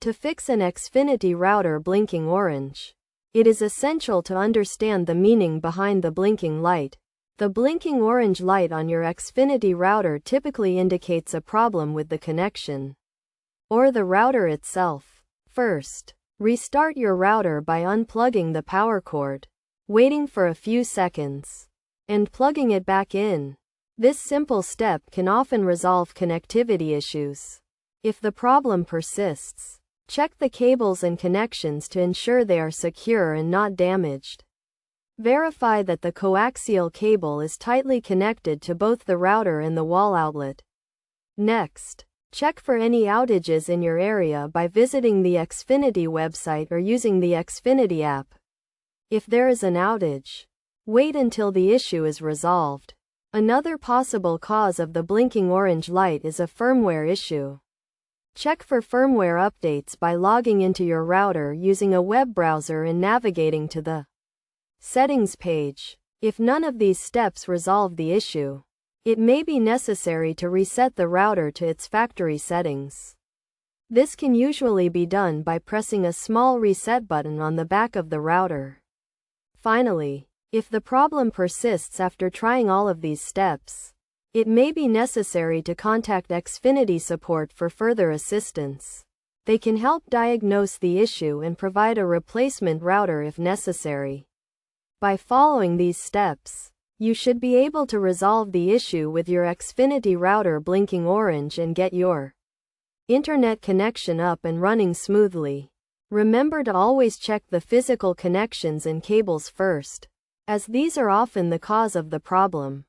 To fix an Xfinity router blinking orange, it is essential to understand the meaning behind the blinking light. The blinking orange light on your Xfinity router typically indicates a problem with the connection or the router itself. First, restart your router by unplugging the power cord, waiting for a few seconds, and plugging it back in. This simple step can often resolve connectivity issues. If the problem persists, check the cables and connections to ensure they are secure and not damaged. Verify that the coaxial cable is tightly connected to both the router and the wall outlet. Next, check for any outages in your area by visiting the Xfinity website or using the Xfinity app. If there is an outage, wait until the issue is resolved. Another possible cause of the blinking orange light is a firmware issue. Check for firmware updates by logging into your router using a web browser and navigating to the Settings page. If none of these steps resolve the issue, it may be necessary to reset the router to its factory settings. This can usually be done by pressing a small reset button on the back of the router. Finally, if the problem persists after trying all of these steps, it may be necessary to contact Xfinity support for further assistance. They can help diagnose the issue and provide a replacement router if necessary. By following these steps, you should be able to resolve the issue with your Xfinity router blinking orange and get your internet connection up and running smoothly. Remember to always check the physical connections and cables first, as these are often the cause of the problem.